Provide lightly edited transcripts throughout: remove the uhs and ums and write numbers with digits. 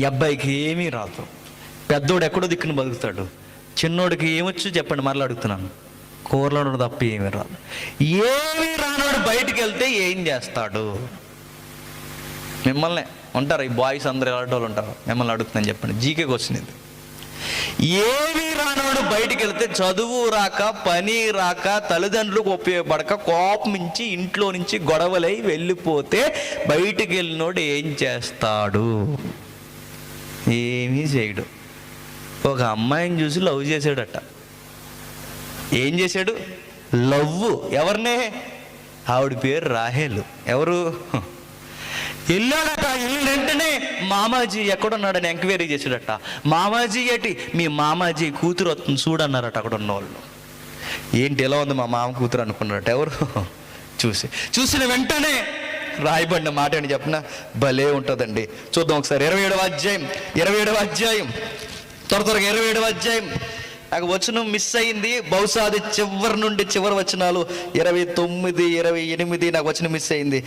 అబ్బాయికి ఏమీ రాదు. పెద్దోడు ఎక్కడో దిక్కుని బతుకుతాడు. చిన్నోడికి ఏమొచ్చు చెప్పండి, మరలా అడుగుతున్నాను. కూరలో తప్ప ఏమీ రాదు. ఏమీ రానోడు బయటికి వెళ్తే ఏం చేస్తాడు? మిమ్మల్ని ఉంటారు, ఈ బాయ్స్ అందరూ ఎలాంటి వాళ్ళు ఉంటారు, మిమ్మల్ని అడుగుతున్నాను చెప్పండి. జీకే క్వశ్చన్ ఇది. ఏమీ రానోడు బయటికి వెళ్తే చదువు రాక, పని రాక, తల్లిదండ్రులకు ఉపయోగపడక, కోపమించి ఇంట్లో నుంచి గొడవలై వెళ్ళిపోతే బయటికి వెళ్ళినోడు ఏం చేస్తాడు? ఏమీ చేయడు. ఒక అమ్మాయిని చూసి లవ్ చేశాడట. ఏం చేశాడు? లవ్. ఎవరినే? ఆవిడ పేరు రాహేలు. ఎవరు? వెళ్ళాడట. వెళ్ళిన వెంటనే మామాజీ ఎక్కడున్నాడని ఎంక్వైరీ చేశాడట. మామాజీ ఏంటి? మీ మామాజీ కూతురు వస్తుంది చూడన్నారట అక్కడ ఉన్న వాళ్ళు. ఏంటి ఎలా ఉంది మా మామ కూతురు అనుకున్నారట. ఎవరు? చూసిన వెంటనే రాయబడిన మాట అని చెప్పిన భలే ఉంటుందండి. చూద్దాం ఒకసారి. 27వ అధ్యాయం త్వరగా 27వ అధ్యాయం. నాకు వచనం మిస్ అయింది, బహుశా అది చివరి నుండి చివరి వచనాలు 29, 28 నాకు వచనం మిస్ అయింది.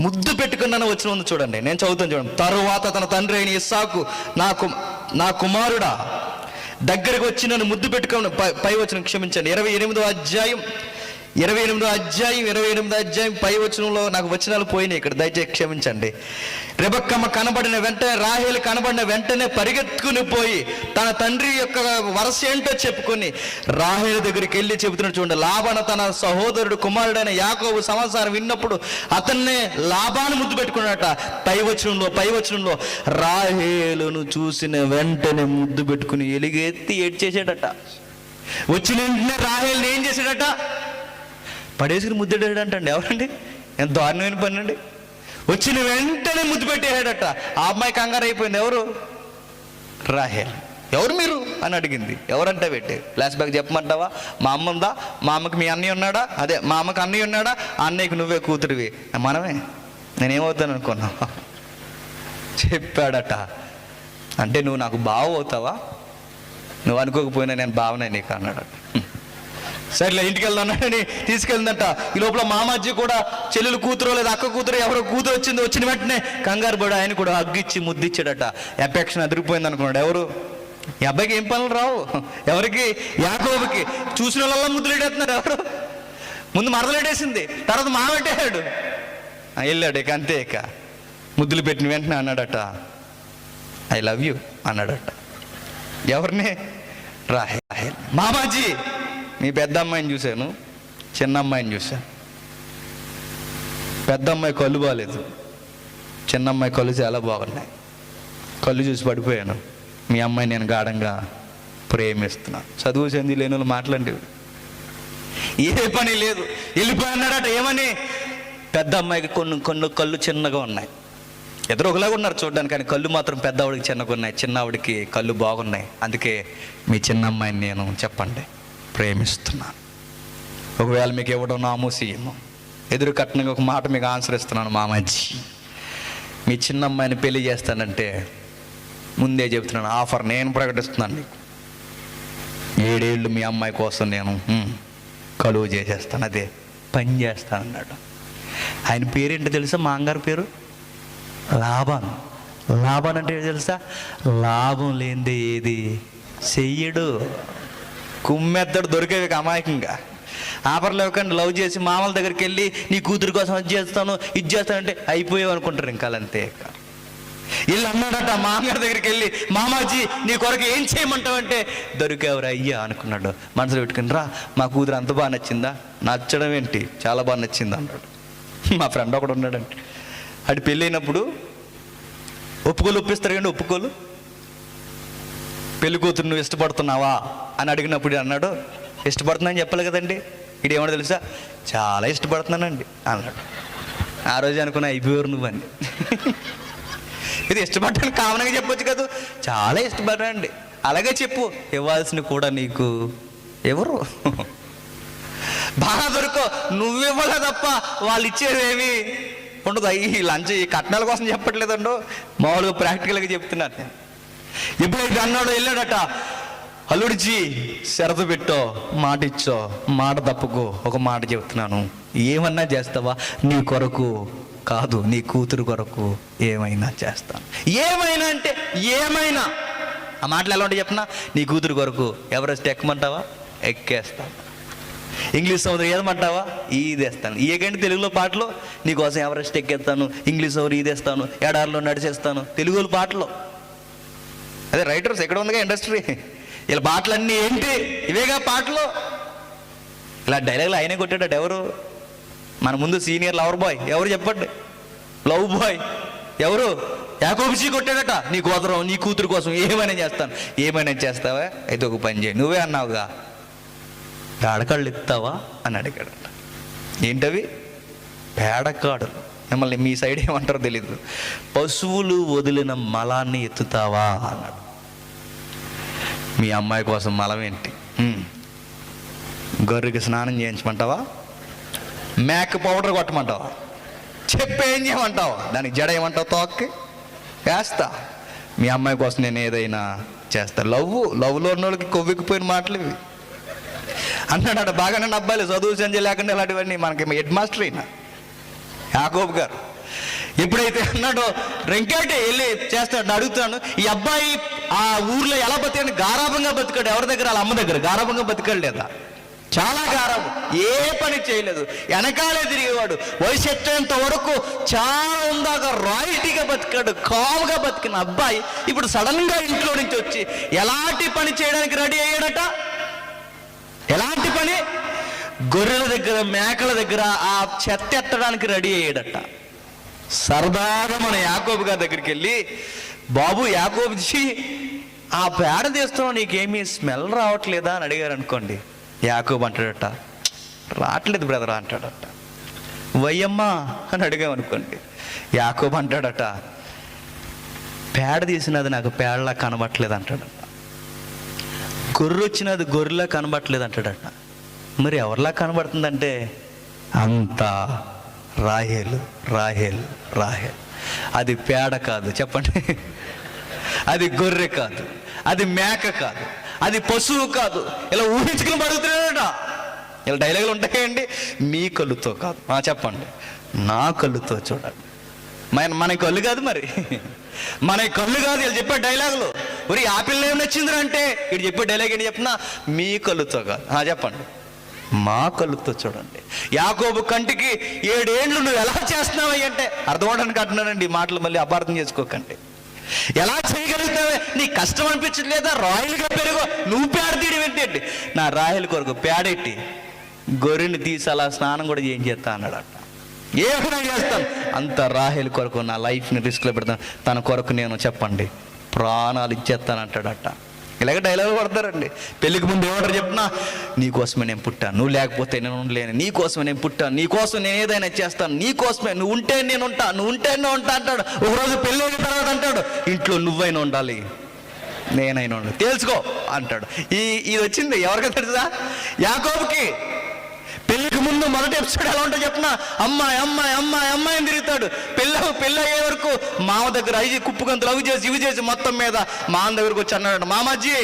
ముద్దు పెట్టుకున్నాను వచనం ఉంది చూడండి, నేను చదువుతాను చూడండి. తరువాత తన తండ్రి అయిన ఇస్సాకు, నా కుమారుడా దగ్గరికి వచ్చి నన్ను ముద్దు పెట్టుకుని, పై వచనం క్షమించండి, 28వ అధ్యాయం పై వచనంలో నాకు వచనాలు పోయినాయి ఇక్కడ, దయచేసి క్షమించండి. రెబెక్కమ్మ కనబడిన వెంటనే, రాహేలు కనబడిన వెంటనే పరిగెత్తుకుని పోయి తన తండ్రి యొక్క వరస ఏంటో చెప్పుకొని రాహేలు దగ్గరికి వెళ్ళి చెబుతున్నాడు చూడండి. లాబాను తన సహోదరుడు కుమారుడైన యాకోబు సమాచారం విన్నప్పుడు అతన్నే లాబాను ముద్దు పెట్టుకున్నాడట. పై వచనంలో రాహేలును చూసిన వెంటనే ముద్దు పెట్టుకుని ఎలుగెత్తి ఏడ్చేసాడట. వచ్చిన వెంటనే రాహేలుని ఏం చేశాడట? పడేసుకుని ముద్దెడాడు అంటండి. ఎవరండి? ఎంత దారుణమైన పని అండి. వచ్చిన వెంటనే ముద్దు పెట్టేశాడట. ఆ అమ్మాయి కంగారు అయిపోయింది. ఎవరు? రాహేల్. ఎవరు మీరు అని అడిగింది. ఎవరంటే పెట్టి ఫ్లాష్ బ్యాక్ చెప్పమంటావా? మా అమ్మ ఉందా? మా అమ్మకి మీ అన్నయ్య ఉన్నాడా? అదే మా అమ్మకి అన్నయ్య ఉన్నాడా? ఆ అన్నయ్యకి నువ్వే కూతురివి. మనమే. నేనేమవుతాను అనుకున్నా చెప్పాడట. అంటే నువ్వు నాకు బావ అవుతావా? నువ్వు అనుకోకపోయినా నేను బావనే నీకు అన్నాడట. సరేలే ఇంటికి వెళ్దానని తీసుకెళ్ళిందట. ఈ లోపల మామాజీ కూడా చెల్లెలు కూతురు లేదా అక్క కూతురు ఎవరో కూతురు వచ్చిన వెంటనే కంగారు పడి ఆయన కూడా అగ్గిచ్చి ముద్దిచ్చాడట. ఎఫెక్షన్ అదిరిపోయింది అనుకున్నాడు. ఎవరు? ఈ అబ్బాయికి ఏం పనులు రావు. ఎవరికి? యాకోబుకి. చూసిన వాళ్ళ ముద్దులేడేస్తున్నారు. ఎవరు? ముందు మరదలేడేసింది, తర్వాత మావెట్టేశాడు. వెళ్ళాడు. ఇక అంతే. ఇక ముద్దులు పెట్టిన వెంటనే అన్నాడట, ఐ లవ్ యూ అన్నాడట. ఎవరిని? రాహేల్. మామాజీ, మీ పెద్ద అమ్మాయిని చూశాను, చిన్న అమ్మాయిని చూశాను. పెద్ద అమ్మాయి కళ్ళు బాగాలేదు, చిన్న అమ్మాయి కళ్ళు చాలా బాగున్నాయి. కళ్ళు చూసి పడిపోయాను. మీ అమ్మాయి నేను గాఢంగా ప్రేమిస్తున్నాను. చదువు చెంది లేని వాళ్ళు మాట్లాడేవి. ఏ పని లేదు. వెళ్ళిపోయినాడట. ఏమని? పెద్ద అమ్మాయికి కొన్ని కళ్ళు చిన్నగా ఉన్నాయి. ఎదురు ఒకలాగా ఉన్నారు చూడడానికి, కానీ కళ్ళు మాత్రం పెద్దవాడికి చిన్నగా ఉన్నాయి, చిన్నవాడికి కళ్ళు బాగున్నాయి. అందుకే మీ చిన్న అమ్మాయిని నేను చెప్పండి ప్రేమిస్తున్నాను. ఒకవేళ మీకు ఇవ్వడం నామూసీయము, ఎదురు కట్నంగా ఒక మాట మీకు ఆన్సర్ ఇస్తున్నాను. మామాజీ, మీ చిన్న అమ్మాయిని పెళ్లి చేస్తానంటే ముందే చెప్తున్నాను, ఆఫర్ నేను ప్రకటిస్తున్నాను నీకు. 7 ఏళ్ళు మీ అమ్మాయి కోసం నేను కలువ చేసేస్తాను, అదే పని చేస్తాను అన్నాడు. ఆయన పేరేంటో తెలుసా? మా అంగారు పేరు లాబాన్. లాబాన్ అంటే తెలుసా? లాభం లేనిదే ఏది చెయ్యడు. కుమ్మెత్తడు. దొరికేవి అమాయకంగా. ఆఫర్ లేకుండా లవ్ చేసి మామల దగ్గరికి వెళ్ళి నీ కూతురు కోసం అది చేస్తానంటే అయిపోయావు అనుకుంటారు. ఇంకా అంతే. వీళ్ళు అన్నాడట మామగారి దగ్గరికి వెళ్ళి, మామాజీ నీ కొరకు ఏం చేయమంటావంటే, దొరికేవరు అయ్యా అనుకున్నాడు. మనసులో పెట్టుకుని, రా మా కూతురు అంత బాగా నచ్చిందా? నచ్చడం ఏంటి, చాలా బాగా నచ్చింది అన్నాడు. మా ఫ్రెండ్ ఒకడు ఉన్నాడంటే, అటు పెళ్ళైనప్పుడు ఒప్పుకోలు కండి. ఒప్పుకోలు పెళ్లి కూతురు నువ్వు ఇష్టపడుతున్నావా అని అడిగినప్పుడు అన్నాడు, ఇష్టపడుతున్నా అని చెప్పాలి కదండి. ఇదేమో తెలుసా? చాలా ఇష్టపడుతున్నానండి అన్నాడు. ఆ రోజు అనుకున్నా అయిపోయారు నువ్వు అని. ఇది ఇష్టపడ్డాను కామన్గా చెప్పొచ్చు కదా, చాలా ఇష్టపడ్డానండి అలాగే చెప్పు. ఇవ్వాల్సిన కూడా నీకు ఎవరు? బాగా దొరుకో, నువ్వివ్వలే తప్ప వాళ్ళు ఇచ్చేదేమి ఉండదు. ఈ లంచ్ ఈ కట్నాల కోసం చెప్పట్లేదండు, మామూలుగా ప్రాక్టికల్గా చెప్తున్నాను నేను. ఎప్పుడైతే అన్నాడో వెళ్ళాడట, అల్లుడిచి షరతు పెట్టో, మాట ఇచ్చో, మాట తప్పుకో, ఒక మాట చెప్తున్నాను, ఏమన్నా చేస్తావా నీ కొరకు కాదు, నీ కూతురు కొరకు ఏమైనా చేస్తాను. ఏమైనా అంటే ఏమైనా. ఆ మాటలు ఎలా ఉంటాయి చెప్పిన, నీ కూతురు కొరకు ఎవరెస్ట్ ఎక్కమంటావా, ఎక్కేస్తాను. ఇంగ్లీష్ సముద్రం ఏదమంటావా, ఈదేస్తాను. ఏకంటే తెలుగులో పాటలు, నీకోసం ఎవరెస్ట్ ఎక్కేస్తాను, ఇంగ్లీష్ సముద్రం ఈదేస్తాను, ఎడారిలో నడిచేస్తాను, తెలుగులో పాటలు. అదే రైటర్స్ ఎక్కడ ఉందిగా ఇండస్ట్రీ, ఇలా పాటలన్నీ ఏంటి, ఇవేగా పాటలు. ఇలా డైలాగులు ఆయనే కొట్టాడట. ఎవరు మన ముందు సీనియర్ లవర్ బాయ్ ఎవరు చెప్పండి, లవ్ బాయ్ ఎవరు, యాకోబుజీ కొట్టాడట. నీ కోతరం, నీ కూతురు కోసం ఏమైనా చేస్తాను. ఏమైనా చేస్తావా, అయితే ఒక పని చేయి, నువ్వే అన్నావుగా పేడకాళ్ళు ఎత్తావా అని అడిగాడట. ఏంటవి, పేడకాడులు. మిమ్మల్ని మీ సైడ్ ఏమంటారో తెలీదు. పశువులు వదిలిన మలాన్ని ఎత్తుతావా అన్నాడు. మీ అమ్మాయి కోసం మలం ఏంటి, గొర్రెకి స్నానం చేయించమంటావా, మేక పౌడర్ కొట్టమంటావా, చెప్పేం చేయమంటావా, దానికి జడ ఏమంటావు, తోక్కి వేస్తా. మీ అమ్మాయి కోసం నేను ఏదైనా చేస్తా. లవ్లో ఉన్న వాళ్ళకి కొవ్వెక్కిపోయిన మాటలు ఇవి అన్నాడు. బాగానే అబ్బాయిలు చదువు సంజయ్ లేకుండా ఇలాంటివన్నీ మనకి హెడ్ మాస్టర్ అయినా యాకోబు గారు ఎప్పుడైతే అన్నాడో, రెంకేటి వెళ్ళి చేస్తాడు. అడుగుతాను, ఈ అబ్బాయి ఆ ఊర్లో ఎలా బతికాడు, గారాభంగా బతికాడు. ఎవరి దగ్గర, వాళ్ళ అమ్మ దగ్గర గారాభంగా బతికాడు లేదా, చాలా గారాబం, ఏ పని చేయలేదు, వెనకాలే తిరిగేవాడు. వయసు వచ్చేంత వరకు చాలా ఉందాక రాయిటీగా బతికాడు, కాముగా బతికిన అబ్బాయి ఇప్పుడు సడన్గా ఇంట్లో నుంచి వచ్చి ఎలాంటి పని చేయడానికి రెడీ అయ్యాడట. ఎలాంటి పని, గొర్రెల దగ్గర మేకల దగ్గర ఆ చెత్త ఎత్తడానికి రెడీ అయ్యాడట. సరదాగా మన యాకోబు గారి దగ్గరికి వెళ్ళి, బాబు యాకోబుజీ ఆ పేడ తీస్తున్నావు, నీకేమీ స్మెల్ రావట్లేదా అని అడిగారు అనుకోండి. యాకోబు అంటాడట, రావట్లేదు బ్రదర్ అంటాడట. వయ్యమ్మా అని అడిగామనుకోండి, యాకోబు అంటాడట, పేడ తీసినది నాకు పేడలా కనబట్టలేదు అంటాడట. గొర్రె వచ్చినది గొర్రెలా కనబట్టలేదు అంటాడట. మరి ఎవరిలా కనబడుతుందంటే, అంతా రాహేలు రాహేలు రాహేల్. అది పేడ కాదు చెప్పండి, అది గొర్రె కాదు, అది మేక కాదు, అది పశువు కాదు. ఇలా ఊహించుకుని పడుగుతున్నాడట. ఇలా డైలాగులు ఉంటాయండి. మీ కళ్ళుతో కాదు, చెప్పండి, నా కళ్ళుతో చూడండి. మన కళ్ళు కాదు, మరి మన కళ్ళు కాదు. వీళ్ళు చెప్పే డైలాగులు, మరి ఆ పిల్ల ఏం నచ్చిందిరా అంటే ఇటు చెప్పే డైలాగ్ ఏంటి చెప్పినా, మీ కళ్ళుతో కాదు, చెప్పండి, మా కళ్ళుతో చూడండి. యాకోబు కంటికి 7 ఏళ్ళు నువ్వు ఎలా చేస్తున్నావు అంటే అర్థం అవడానికి అంటున్నానండి. ఈ మాటలు మళ్ళీ అపార్థం చేసుకోకండి. ఎలా చేయగలుగుతావే, నీ కష్టం అనిపించట్లేదా, రాయలుగా పెరుగు, నువ్వు పేడ తీయడం ఏంటండి, నా రాయల కొరకు పేడెట్టి గొర్రెని తీసి అలా స్నానం కూడా ఏం చేస్తా అన్నాడట. ఏమైనా చేస్తాను, అంత రాహేల్ కొరకు నా లైఫ్ని రిస్క్లో పెడతాను, తన కొరకు నేను చెప్పండి ప్రాణాలు ఇచ్చేస్తాను అంటాడట. ఇలాగే డైలాగ్ కొడతారండి. పెళ్ళికి ముందు ఏమంటారు చెప్పినా, నీకోసమే నేను పుట్టాను, నువ్వు లేకపోతే నేను ఉండలేను, నీకోసమే నేను పుట్టాను, నీకోసం నేను ఏదైనా చేస్తాను, నీకోసమే, నువ్వు ఉంటే నేను ఉంటా, నువ్వు ఉంటే నేను ఉంటా అంటాడు. ఒకరోజు పెళ్ళి అయిన తర్వాత అంటాడు, ఇంట్లో నువ్వైనా ఉండాలి, నేనైనా ఉండాలి, తెలుసుకో అంటాడు. ఇది వచ్చింది ఎవరికైనా తెలుసా, యాకోబుకి. పెళ్ళికి ముందు మొదటి ఎపిసోడ్ ఎలా ఉంటా చెప్పినా, అమ్మాయి అమ్మాయి అమ్మాయి అమ్మాయిని తిరుగుతాడు. పెళ్ళి అయ్యే వరకు మామ దగ్గర కుప్పుకంతులు అవి చేసి ఇవి చేసి మొత్తం మీద మామ దగ్గరకు వచ్చి అన్నాడు, మామాజీ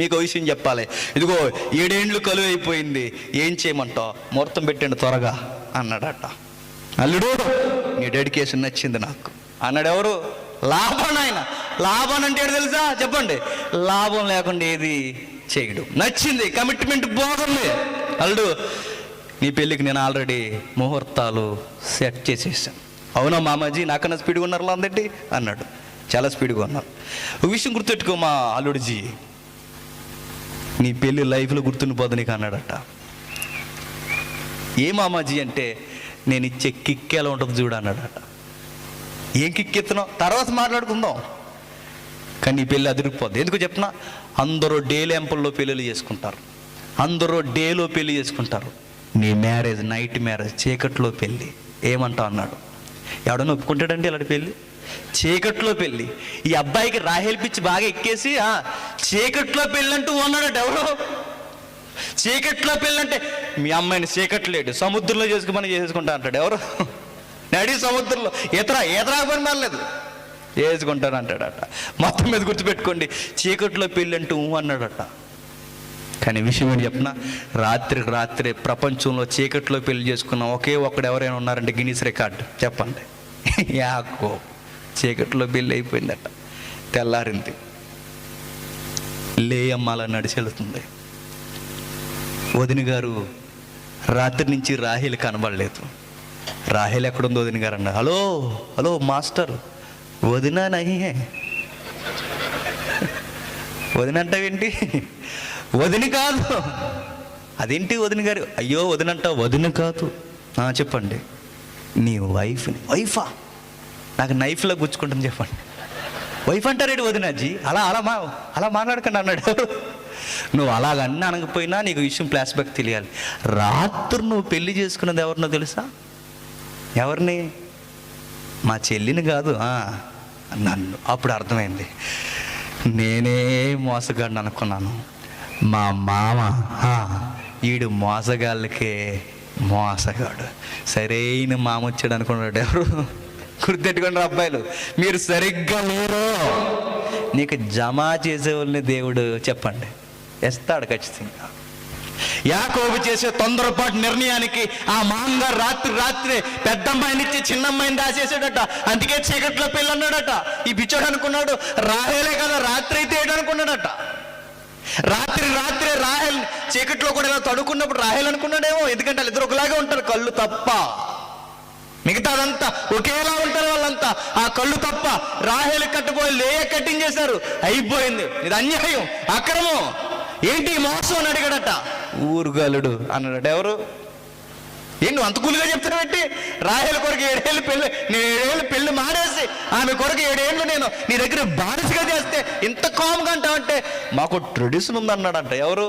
మీకు విషయం చెప్పాలి, ఇదిగో 7 ఏండ్లు కలువ అయిపోయింది, ఏం చేయమంటావు, ముహూర్తం పెట్టండి త్వరగా అన్నాడట. అల్లుడు నీ డెడికేషన్ నచ్చింది నాకు అన్నాడు. ఎవరు, లాభం. ఆయన లాభం అంటే ఏంటి తెలుసా చెప్పండి, లాభం లేకుండా ఏది చేయడు, నచ్చింది, కమిట్మెంట్ బాగుంది. అల్లుడు నీ పెళ్ళికి నేను ఆల్రెడీ ముహూర్తాలు సెట్ చేసేసాను. అవునా మామాజీ, నాకన్నా స్పీడ్గా ఉన్నారు అందటి అన్నాడు. చాలా స్పీడ్గా ఉన్నారు. ఒక విషయం గుర్తుపెట్టుకో మా అల్లుడిజీ, నీ పెళ్ళి లైఫ్లో గుర్తుండిపోదు నీకు అన్నాడట. ఏ మామాజీ అంటే, నేను ఇచ్చే కిక్ ఎలా ఉంటుంది చూడు అన్నాడట. ఏం కిక్ ఎత్తున్నావు తర్వాత మాట్లాడుకుందాం, కానీ నీ పెళ్ళి అదిరిపోద్ది. ఎందుకు చెప్తున్నా, అందరూ డే ల్యాంపుల్లో పెళ్ళిళ్ళు చేసుకుంటారు, అందరూ డేలో పెళ్ళి చేసుకుంటారు. నీ మ్యారేజ్ నైట్ మ్యారేజ్, చీకట్లో పెళ్ళి. ఏమంటావు అన్నాడు. ఎవడన్నా ఒప్పుకుంటాడండి ఇలాంటి పెళ్ళి, చీకట్లో పెళ్ళి. ఈ అబ్బాయికి రాహేల్ పిచ్చి బాగా ఎక్కేసి చీకట్లో పెళ్ళి అంటూ ఉన్నాడట. ఎవరు, చీకట్లో పెళ్ళంటే మీ అమ్మాయిని చీకట్లేడు, సముద్రంలో చేసుకుని చేసుకుంటా అంటాడు. ఎవరు, నడి సముద్రంలో ఈతరా పని మారలేదు, చేసుకుంటాను అంటాడట. మొత్తం మీద గుర్తుపెట్టుకోండి, చీకట్లో పెళ్ళి అంటూ అన్నాడట. కానీ విషయం ఏంటి చెప్పిన, రాత్రే ప్రపంచంలో చీకట్లో పెళ్లి చేసుకున్న ఒకే ఒక్కడు ఎవరైనా ఉన్నారంటే గిన్నీస్ రికార్డు చెప్పండి. యాకోబు చీకట్లో పెళ్ళి అయిపోయిందట. తెల్లారింది, లేయమ్మ అలా నడిచి వెళుతుంది. వదిన గారు రాత్రి నుంచి రాహేలు కనబడలేదు. రాహేల్ ఎక్కడుంది వదిన గారు అన్న, హలో మాస్టర్, వదినా నహే. వదిన అంటావేంటి? వదిన కాదు. అదేంటి వదిన గారు? అయ్యో వదిన అంటావు? వదిన కాదు. చెప్పండి, నీ వైఫా? నాకు నైఫ్లో గుచ్చుకుంటుంది చెప్పండి. వైఫ్ అంటారేంటి వదినాజీ? అలా మాట్లాడకండి అన్నాడు. నువ్వు అలాగన్నా అనకపోయినా నీకు విషయం ఫ్లాష్ బ్యాక్ తెలియాలి. రాత్రి నువ్వు పెళ్లి చేసుకున్నది ఎవరినో తెలుసా? ఎవరిని? మా చెల్లిని కాదు, నన్ను. అప్పుడు అర్థమైంది, నేనే మోసగాడిని అనుకున్నాను. మా మామ ఈడు మోసగాళ్ళకే మోసగాడు. సరైన మామ వచ్చాడు అనుకున్నాడు. ఎవరు? గుర్తెట్టుకోండి అబ్బాయిలు, మీరు సరిగ్గా లేరు. నీకు జమ చేసేవాళ్ళని దేవుడు చెప్పండి వేస్తాడు ఖచ్చితంగా. యాకోబు చేసే తొందరపాటు నిర్ణయానికి ఆ మామగారు రాత్రి పెద్దమ్మాయిని ఇచ్చి చిన్నమ్మాయిని దాచేసాడట. అందుకే చీకట్లో పెళ్ళి అన్నాడట. ఈ బిచ్చోడు అనుకున్నాడు రాహేలే కదా రాత్రి అయితే ఏడనుకున్నాడట. రాత్రి రాహేల్ చీకట్లో కూడా ఇలా తడుకున్నప్పుడు రాహేల్ అనుకున్నాడేమో. ఎందుకంటే వాళ్ళిద్దరు ఒకలాగే ఉంటారు, కళ్ళు తప్ప. మిగతాదంతా ఒకేలా ఉంటారు వాళ్ళంతా. ఆ కళ్ళు తప్ప రాహేలు కట్టుపోయి లేయ కట్టింగ్ చేశారు. అయిపోయింది. ఇది అన్యాయం, అక్రమం, ఏంటి మోసం అని అడిగాడట. ఊరుగలుడు అన్నాడట. ఎవరు? నువ్వు అంత కూలుగా చెప్తావేంటి? రాహేలు కొరకు 7 ఏళ్ళు పెళ్ళి, నేను 7 ఏళ్ళు పెళ్లి మానేసి ఆమె కొరకు 7 ఏళ్ళు నేను నీ దగ్గర బానిసగా చేస్తే ఇంత కామ్గా అంటావంటే మాకు ట్రెడిషన్ ఉందన్నాడంట. ఎవరు?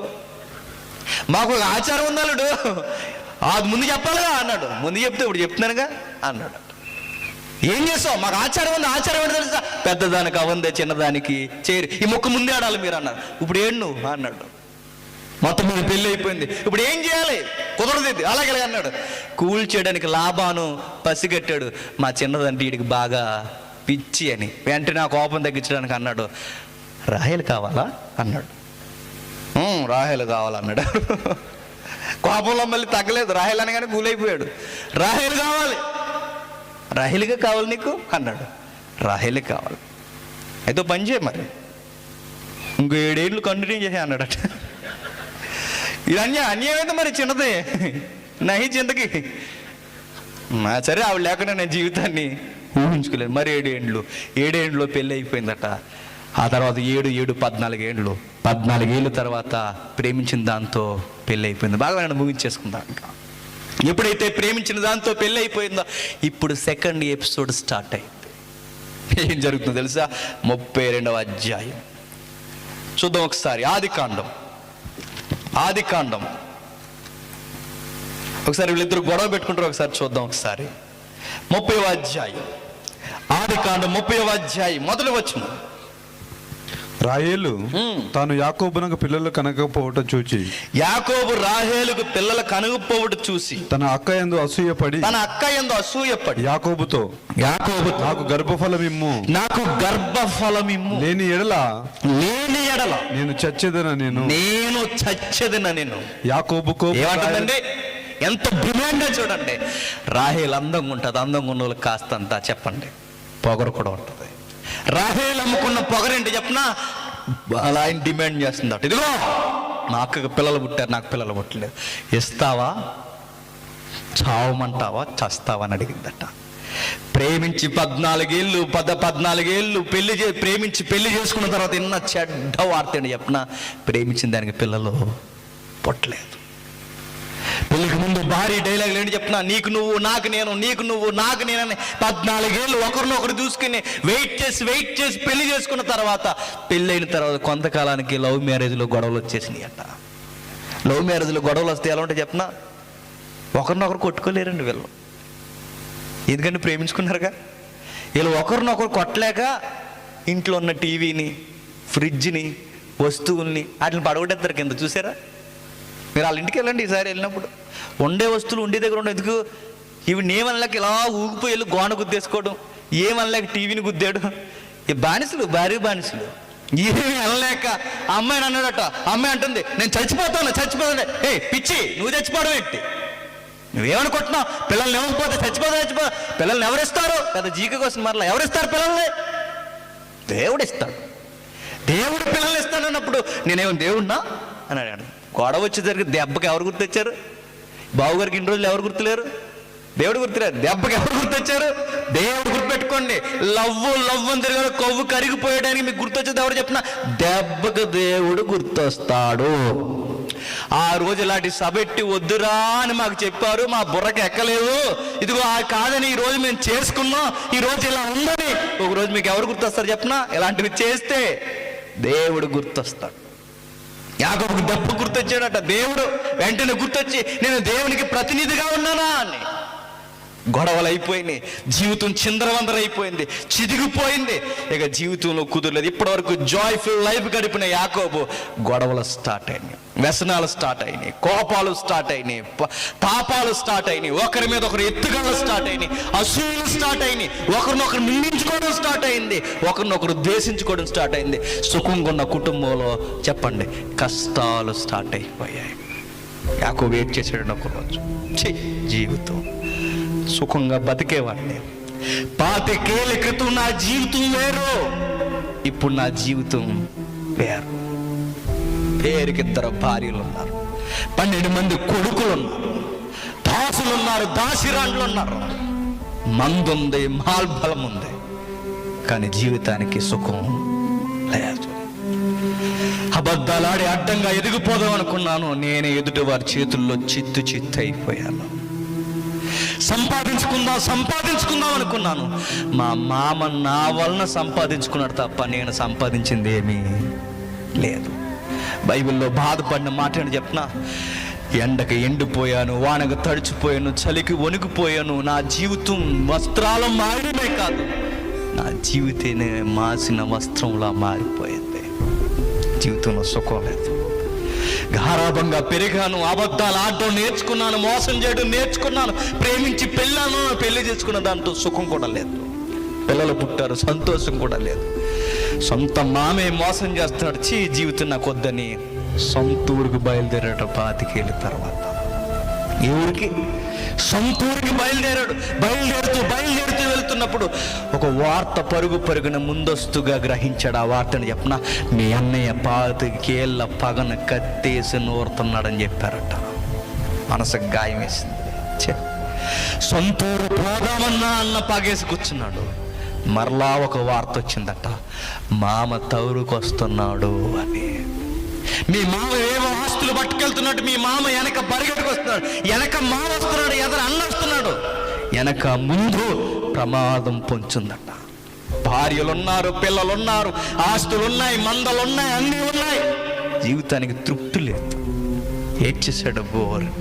మాకు ఒక ఆచారం ఉందన్నాడు. అది ముందు చెప్పాలిగా అన్నాడు. ముందు చెప్తే ఇప్పుడు చెప్తున్నానుగా అన్నాడు. ఏం చేస్తావు? మాకు ఆచారం ఉంది. ఆచారం ఏంటో తెలుసా? పెద్దదానికి అవందే, చిన్నదానికి చేరి ఈ మొక్క ముందే ఆడాలి మీరు అన్నారు. ఇప్పుడు ఏం నువ్వు అన్నాడు. మొత్తం మీద పెళ్ళి అయిపోయింది. ఇప్పుడు ఏం చేయాలి? కుదరదు. అలాగే అన్నాడు. కూల్ చేయడానికి లాభాను పసిగట్టాడు. మా చిన్నదంటే వీడికి బాగా పిచ్చి అని. వెంటనే ఆ కోపం తగ్గించడానికి అన్నాడు, రాహేలు కావాలా అన్నాడు. రాహేలు కావాలన్నాడు. కోపంలో మళ్ళీ తగ్గలేదు. రాహేల్ అనగానే కూలైపోయాడు. రాహేలు కావాలి. రాహేలుగా కావాలి నీకు అన్నాడు. రాహేలే కావాలి. అయితే పని చేయ, మరి ఇంకో 7 ఏళ్ళు కంటిన్యూ చేసే అన్నాడట. ఇది అన్యాయమైతే మరి చిన్నదే నహి చింతకి. సరే ఆవిడ లేకుండా నేను జీవితాన్ని ఊహించుకోలేదు. మరి 7 ఏండ్లో పెళ్ళి అయిపోయిందట. ఆ తర్వాత 7 14 ఏండ్లు. 14 ఏళ్ళ తర్వాత ప్రేమించిన దాంతో పెళ్ళి అయిపోయింది. బాగా నేను ముగించేసుకుందా. ఇంకా ఎప్పుడైతే ప్రేమించిన దాంతో పెళ్ళి అయిపోయిందో ఇప్పుడు సెకండ్ ఎపిసోడ్ స్టార్ట్ అయింది. ఏం జరుగుతుందో తెలుసా? 32వ అధ్యాయం చూద్దాం ఒకసారి. ఆదికాండం ఒకసారి వీళ్ళిద్దరు గొడవ పెట్టుకుంటారు. ఒకసారి చూద్దాం ఒకసారి. 30వ అధ్యాయం ఆదికాండం 30వ అధ్యాయం మొదలు వచనం. రాహేలు తాను యాకోబునకు పిల్లలు కనకపోవటం చూచి, యాకోబు రాహేలుకు పిల్లలు కనకపోవటం చూసి తన అక్క యందు అసూయపడి యాకోబుతో, నాకు గర్భఫలమిమ్ము లేని ఎడల నేను చచ్చెదన. యాకోబుకు ఏమంటుందండి? ఎంత డిమాండ్ చూడండి. రాహేల్ అందంగా ఉంటుంది. అందంగా ఉన్న వాళ్ళకి కాస్తంతా చెప్పండి పొగరు కూడా ఉంటుంది. రాహేల్ అమ్ముకున్న పొగరేంటి చెప్పనా? అలా ఆయన డిమాండ్ చేస్తుందట. ఇదిగో మా అక్కకు పిల్లలు పుట్టారు, నాకు పిల్లలు పుట్టలేదు, ఇస్తావా, చావమంటావా, చస్తావా అని అడిగిందట. ప్రేమించి 14 ఏళ్ళు ప్రేమించి పెళ్లి చేసుకున్న తర్వాత ఎన్న చెడ్డ వార్త అండి చెప్పనా? ప్రేమించిన దానికి పిల్లలు పుట్టలేదు. పెళ్ళికి ముందు భారీ డైలాగులు ఏంటి చెప్పినా? నీకు నువ్వు నాకు నేను, నీకు నువ్వు నాకు నేనని 14 ఏళ్ళు ఒకరినొకరు చూసుకుని వెయిట్ చేసి పెళ్లి చేసుకున్న తర్వాత, పెళ్ళైన తర్వాత కొంతకాలానికి లవ్ మ్యారేజ్లో గొడవలు వచ్చేసినాయి అంట. లవ్ మ్యారేజ్లో గొడవలు వస్తే ఎలా ఉంటాయి చెప్పినా? ఒకరినొకరు కొట్టుకోలేరండి వీళ్ళు. ఎందుకంటే ప్రేమించుకున్నారుగా. వీళ్ళు ఒకరినొకరు కొట్టలేక ఇంట్లో ఉన్న టీవీని, ఫ్రిడ్జ్ని, వస్తువుల్ని వాటిని పడగొట్టేస్తారు కింద. చూసారా? మీరు వాళ్ళ ఇంటికి వెళ్ళండి ఈసారి వెళ్ళినప్పుడు. ఉండే వస్తువులు ఉండే దగ్గర ఉండే. ఎందుకు? ఇవి నేమనలేక ఇలా ఊగిపోయి వెళ్ళి గోడ గుద్దేసుకోవడం, ఏమనలేక టీవీని గుద్దాడు. ఈ బానిసలు, భారీ బానిసలు. ఏమీ అనలేక ఆ అమ్మాయిని అన్నాడట. అమ్మాయి అంటుంది, నేను చచ్చిపోతాను. పిచ్చి, నువ్వు చచ్చిపోవడం ఏంటి? నువ్వేమనుకుంటున్నావు? పిల్లల్ని ఇవ్వకపోతే చచ్చిపో. పిల్లల్ని ఎవరిస్తారు? పెద్ద జీక కోసం మరలా ఎవరిస్తారు పిల్లల్ని? దేవుడు ఇస్తాడు. దేవుడు పిల్లల్ని ఇస్తాడు అన్నప్పుడు నేనేమో దేవుడినా అని అడిగాను. గొడవ వచ్చి జరిగి దెబ్బకి ఎవరు గుర్తొచ్చారు? బావుగారికి ఇన్ని రోజులు ఎవరు గుర్తులేరు? దేవుడు గుర్తులేరు. దెబ్బకి ఎవరు గుర్తొచ్చారు? దేవుడు గుర్తుపెట్టుకోండి. లవ్వు అని తిరిగాడు, కొవ్వు కరిగిపోయడానికి మీకు గుర్తొచ్చేది ఎవరు చెప్పిన? దెబ్బకు దేవుడు గుర్తొస్తాడు. ఆ రోజు ఇలాంటి సబెట్టి వద్దురా అని మాకు చెప్పారు, మా బుర్రకి ఎక్కలేదు, ఇదిగో కాదని ఈ రోజు మేము చేసుకున్నాం, ఈ రోజు ఇలా ఉందని ఒక రోజు మీకు ఎవరు గుర్తొస్తారు చెప్పిన? ఇలాంటివి చేస్తే దేవుడు గుర్తొస్తాడు. యాకోబుకు దెబ్బ గుర్తొచ్చాడట. దేవుడు వెంటనే గుర్తొచ్చి, నేను దేవునికి ప్రతినిధిగా ఉన్నానా అని. గొడవలు అయిపోయినాయి, జీవితం చిందరవందరైపోయింది, చిదిగిపోయింది, ఇక జీవితంలో కుదరలేదు. ఇప్పటివరకు జాయ్ఫుల్ లైఫ్ గడిపిన యాకోబు గొడవలు స్టార్ట్ అయినాయి, వ్యసనాలు స్టార్ట్ అయినాయి, కోపాలు స్టార్ట్ అయినాయి, తాపాలు స్టార్ట్ అయినాయి, ఒకరి మీద ఒకరు ఎత్తుగడలు స్టార్ట్ అయినాయి, అసూయలు స్టార్ట్ అయినాయి, ఒకరినొకరు నిందించుకోవడం స్టార్ట్ అయింది, ఒకరినొకరు ద్వేషించుకోవడం స్టార్ట్ అయింది. సుఖంగా ఉన్న కుటుంబంలో చెప్పండి కష్టాలు స్టార్ట్ అయిపోయాయి. యాకోబు ఏడ్ చేసాడు ఒకరోజు, జీవితం సుఖంగా బతికేవాడిని, 25 ఏళ్ల క్రితం నా జీవితం వేరు, ఇప్పుడు నా జీవితం వేరు. పేరుకి 2 భార్యలు ఉన్నారు, 12 మంది కొడుకులు ఉన్నారు, దాసులు ఉన్నారు, దాసిరాండ్లు ఉన్నారు, మందుంది, మాల్బలం ఉంది, కానీ జీవితానికి సుఖం లేదు. అబద్ధాలాడి అడ్డంగా ఎదిగిపోదాం అనుకున్నాను, నేనే ఎదుటి వారి చేతుల్లో చిత్తు అయిపోయాను. సంపాదించుకుందాం అనుకున్నాను, మా మామ నా వలన సంపాదించుకున్నాడు తప్ప నేను సంపాదించింది ఏమీ లేదు. బైబిల్లో బాధపడిన మాట అని చెప్పిన, ఎండకు ఎండిపోయాను, వానకు తడిచిపోయాను, చలికి వణికిపోయాను, నా జీవితం వస్త్రాలు మారడమే కాదు, నా జీవితాన్ని మాసిన వస్త్రంలా మారిపోయింది. జీవితంలో సుఖం లేదు. గారాబంగా పెరిగాను, అబద్ధాలు ఆడటం నేర్చుకున్నాను, మోసం చేయడం నేర్చుకున్నాను, ప్రేమించి పెళ్లి చేసుకున్న దాంట్లో సుఖం కూడా లేదు. పిల్లలు పుట్టారు, సంతోషం కూడా లేదు. సొంత మామే మోసం చేస్తున్నాడు, జీవితం నాకు వద్దని సొంత ఊరికి బయలుదేరాడు. 25 ఏళ్ళ తర్వాత ఈ ఊరికి సొంత ఊరికి బయలుదేరుతూ వెళ్తున్నప్పుడు ఒక వార్త పరుగున ముందస్తుగా గ్రహించాడు. ఆ వార్తను చెప్పిన, మీ అన్నయ్య 25 ఏళ్ళ పగను కత్తేసి నూరుతున్నాడని చెప్పారట. మనసుకు గాయం వేసింది. సొంత ఊరు పోదామన్నా అన్న పగేసి కూర్చున్నాడు. మరలా ఒక వార్త వచ్చిందట, మామ తౌరుకు వస్తున్నాడు అని. మీ మామ ఏమో ఆస్తులు పట్టుకెళ్తున్నట్టు మీ మామ వెనక పరిగెట్టుకు వస్తున్నాడు, వెనక మామ వస్తున్నాడు, ఎదురు అన్న వస్తున్నాడు, వెనక ముందు ప్రమాదం పొంచుందట. భార్యలున్నారు, పిల్లలున్నారు, ఆస్తులున్నాయి, మందలున్నాయి, అన్నీ ఉన్నాయి. జీవితానికి తృప్తి లేదు. ఏడ్చేసాడు బోరని.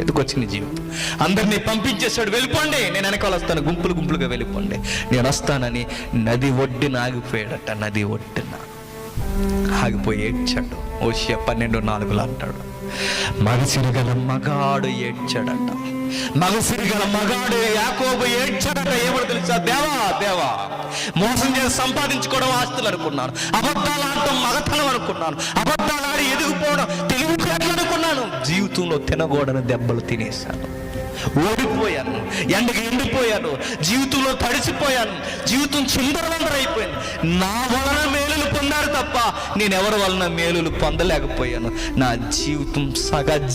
ఎదుకొచ్చింది జీవితం. అందరినీ పంపించేశాడు, వెళ్ళిపోండి, నేను వెనకాల వస్తాను, గుంపులుగా వెళ్ళిపోండి, నేను వస్తానని నది ఒడ్డున ఆగిపోయాడట. నది ఒడ్డున ఆగిపోయి ఏడ్చాడు. హోషేయ 12:4 అంటాడు, మగసిరిగల మగాడు ఏడ్చాడట. మగసిరిగల మగాడు యాకోబు ఏడ్చాడట. ఏమో తెలుసా? దేవా, మోసం చేసి సంపాదించుకోవడం ఆస్తులు అనుకున్నాను, అబద్ధాలు ఆడటం మగతనం అనుకున్నాను, అబద్ధాలు ఆడి ఎదిగిపోవడం తెలివితేటలు అనుకున్నాను. జీవితంలో తినగూడని దెబ్బలు తినేశాను, ఓడిపోయాను, ఎండకి ఎండిపోయాను, జీవితంలో తడిసిపోయాను, జీవితం చిందరవందరైపోయింది. నా వలన మేలులు పొందారు తప్ప నేను ఎవరి వలన మేలులు పొందలేకపోయాను. నా జీవితం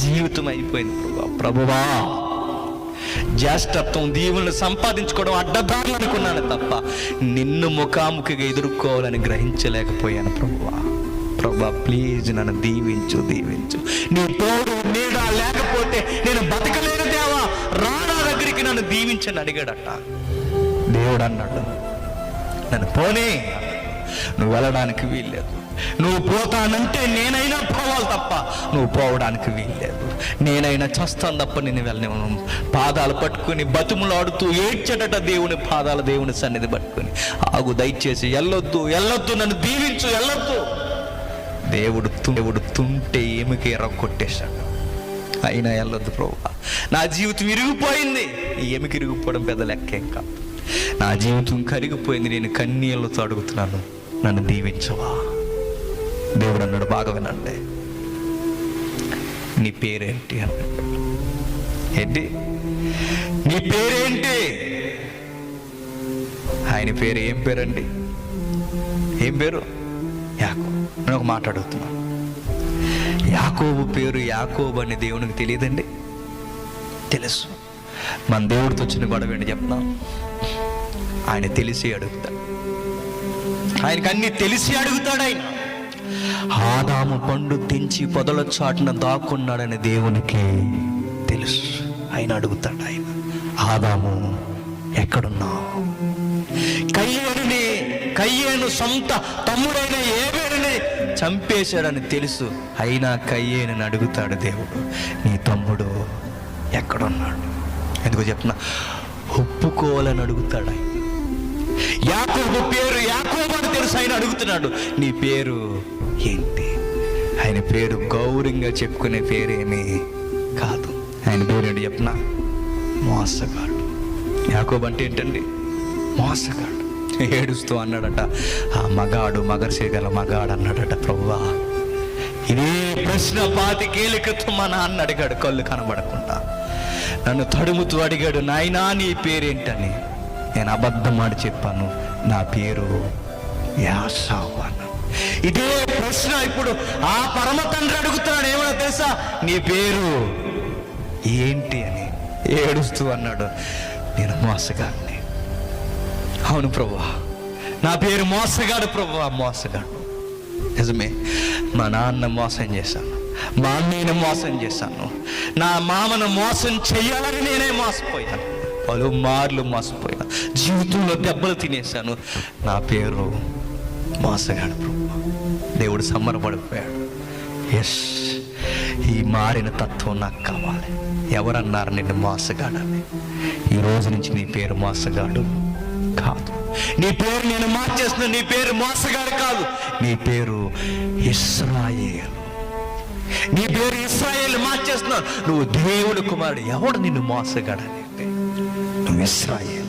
జీవితం అయిపోయింది. ప్రభువా, జ్యేష్ఠత్వం, దీవులను సంపాదించుకోవడం అడ్డదారులు అనుకున్నాను తప్ప నిన్ను ముఖాముఖిగా ఎదుర్కోవాలని గ్రహించలేకపోయాను. ప్రభువా ప్లీజ్ నన్ను దీవించు. నీ తోడు నీడ లేకపోతే నేను బతకలేను దేవా, రానా దగ్గరికి నన్ను దీవించని అడిగాడట. దేవుడు అన్నాడు, నన్ను పోనీ, నువ్వు వెళ్ళడానికి వీల్లేదు, నువ్వు పోతానంటే నేనైనా పోవాలి తప్ప నువ్వు పోవడానికి వీల్లేదు, నేనైనా చస్తాను తప్ప నేను వెళ్ళను. పాదాలు పట్టుకుని బతుములాడుతూ ఏడ్చడట దేవుని పాదాలు, దేవుని సన్నిధి పట్టుకుని, ఆగు దయచేసి, వెళ్ళొద్దు, నన్ను దీవించు, వెళ్ళొద్దు. దేవుడు తుంటే ఎముక ఎర్రగొట్టేశాడు. అయినా వెళ్ళొద్దు ప్రభువా, నా జీవితం ఇరిగిపోయింది. ఈ ఎముక ఇరిగిపోవడం పెద్ద లెక్కేం కాదు. నా జీవితం కరిగిపోయింది, నేను కన్నీళ్ళతో అడుగుతున్నాను, నన్ను దీవించవా. దేవుడు అన్నాడు, బాగా వినండి, నీ పేరేంటి అన్నాడు. ఏంటి నీ పేరేంటి? ఆయన పేరు ఏం పేరండి? ఏం పేరు? యాకోబు. నేను ఒక మాట అడుగుతున్నాను, యాకోబు పేరు యాకోబు అని దేవునికి తెలియదండి? తెలుసు. మన దేవుడితో వచ్చిన గొడవ ఏంటి చెప్పనా? ఆయన తెలిసి అడుగుతాడు, ఆయనకు అన్ని తెలిసి అడుగుతాడు. ఆయన ఆదాము పండు తెంచి పొదల చాటున దాక్కున్నాడని దేవునికి తెలుసు. ఆయన అడుగుతాడు, ఆయన ఆదాము ఎక్కడున్నావు? కయ్యేను సొంత తమ్ముడైన ఏబేలుని చంపేశాడని తెలుసు. అయినా కయ్యేను అడుగుతాడు దేవుడు, నీ తమ్ముడు ఎక్కడున్నాడు? ఎందుకో చెప్తున్నా, ఒప్పుకోవాలని అడుగుతాడు ఆయన. యాకోబు పేరు యాకోబు అని తెలుసు, ఆయన అడుగుతున్నాడు, నీ పేరు ఏంటి? ఆయన పేరు గౌరవంగా చెప్పుకునే పేరేమీ కాదు. ఆయన పేరు ఏంటి చెప్పనా? మోసగాడు. యాకోబు అంటే ఏంటండి? మోసగాడు. ఏడుస్తూ అన్నాడట, ఆ మగాడు మగర్సేగల మగాడు అన్నాడట. ప్రభువా, ఇదే ప్రశ్న 25 ఏళ్ల క్రితం మా నాన్న అడిగాడు, కళ్ళు కనబడకుండా నన్ను తడుముతూ అడిగాడు, నాయనా నీ పేరేంటని. నేను అబద్ధం ఆడి చెప్పాను, నా పేరు యాసావు అన్నాను. ఇదే ప్రశ్న ఇప్పుడు ఆ పరమ తండ్రి అడుగుతున్నాడు, ఏమన్నా తెలుసా? నీ పేరు ఏంటి అని. ఏడుస్తూ అన్నాడు, నేను మోసగాడిని. అవును ప్రభువా, నా పేరు మోసగాడు ప్రభువా, మోసగాడు. నిజమే, మా నాన్న మోసం చేశాను, మా అన్నయ్యను మోసం చేశాను, నా మామను మోసం చెయ్యాలని నేనే మోసపోయాను, పలుమార్లు మోసపోయాను, జీవితంలో దెబ్బలు తినేశాను. నా పేరు మోసగాడు ప్రభువా. దేవుడు సంబరపడిపోయాడు. ఎస్, ఈ మారిన తత్వం నాకు కావాలి. ఎవరన్నారు నిన్ను మోసగాడని? ఈ రోజు నుంచి నీ పేరు మోసగాడు కాదు. నీ పేరు నేను మార్చేస్తున్నా. నీ పేరు మోసగాడు కాదు, నీ పేరు ఇశ్రాయేలు. నీ పేరు ఇశ్రాయేలు మార్చేస్తున్నావు. నువ్వు దేవుడు కుమారుడు. ఎవడు నిన్ను మోసగాడని? నువ్వు ఇశ్రాయేలు.